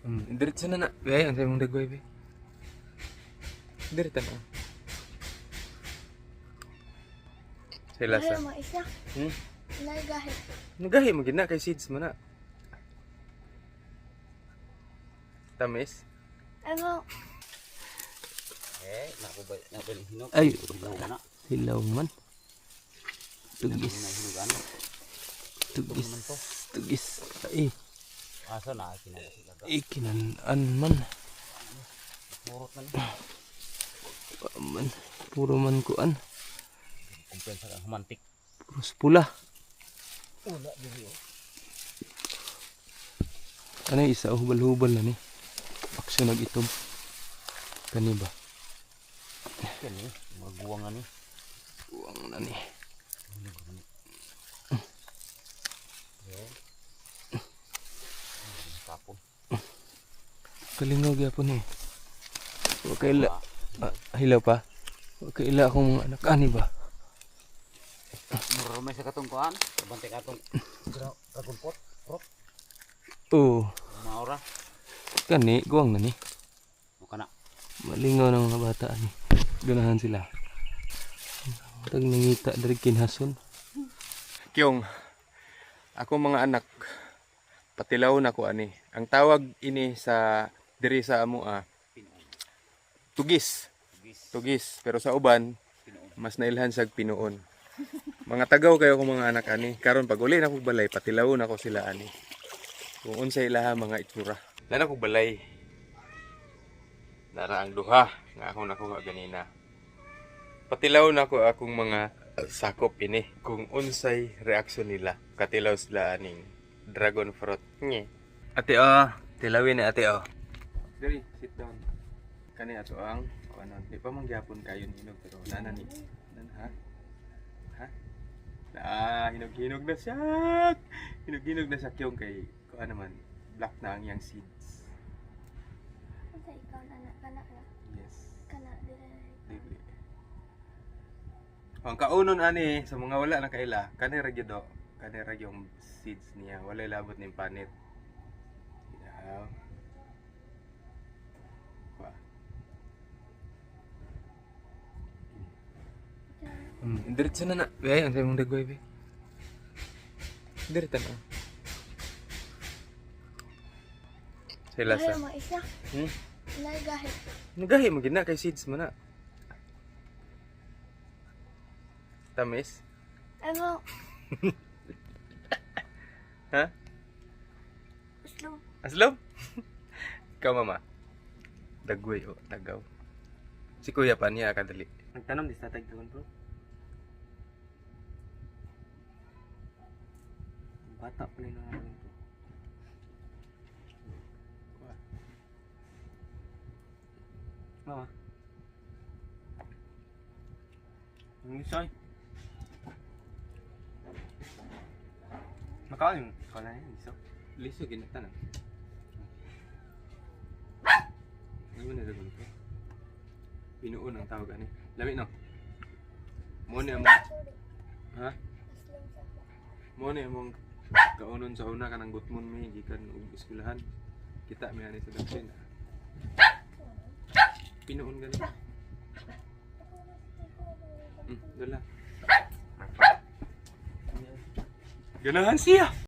Diretso na na. Be, ang mong dagway, be. Diretso na. Sa lasa. Ay, isa. Nagahit. Nagahi mo gina kay seeds mo na. Tamis. Ano? Nakubalin hinog. Ay, Hinog na. hilaw man. Hinog Tugis. hinugan. Tugis. Tugis. Ay, Asa na kinala sila. ikinanaan man. Purot na ni. Man. Puro man kuan. Kumpensa ka humantik. Puro pula. Wala diri oh. Ano yung isa? Hubal-hubal na ni. Aksyon nag-itom. Kani ba? Kani magguwang ani. Uwang na ni. Tapon. Kalingaw gyapon eh. Wa kaila. Hilaw pa. Wa kaila akong mga anak ani ba? Mura may sa katong kuan. Bantay katong dragon pot. Prop. Oo. Maura. Kani, guwang na ni. Muka na. Malingaw ng mga bata ni. Ganahan sila. Tag nangita dari kinhason. Kyong, ako mga anak, patilaw na ko ani. Ang tawag ini sa diri sa amua, tugis. Tugis. Pero sa uban, mas nailhan sa pinuon. Mga tagaw kayo ko mga anak ani. Karon pag uli na ko balay, patilaw na ko sila ani. Kung unsay ilaha mga itsura. Lana ko balay. Nara ang duha nga ako nakuha ganina. Patilaw na ko akong mga sakop ini kung unsay reaksyon nila. Katilaw sila aning dragon fruit. Nye. Ate tilawin ni ate Diri, sit down. Kani ato ang ano, di pa mangyapon kayo hinog pero nana ni. Ha? Hinog-hinog na siya. Hinog-hinog na siya kyong kay kuan naman black na ang yang seeds. Sa ikaw anak na. Yes. Kana dire. Dili. Ang kaunon ani sa mga wala na kaila, kani ra gyud do. Kani ra yung seeds niya, wala labot ning panit. Yeah. Diretso na na. Be, ang mong dagway, be. Diretso na. Sa lasa. Ay, isa. Nagahit. Nagahi mo gina kay seeds mo na. Tamis. Ano? Ha? Slow. Aslom? Ikaw mama. Dagway o dagaw. Si kuya pa niya kadali. Nagtanom di sa tagdagon bro. Bata pa rin naman bro. Mama. Ang isoy. Makain ko na yun, iso. Liso, ginata na. Ano mo nilagay ko? Pinuon ang tawag ani. Lami no? Muna mo. Ha? Muna mong kaunon sa una kanang gutmon mi gikan og eskwelahan. Kita mi ani sa daksin. Pinuon gani. Dala. Ganahan siya.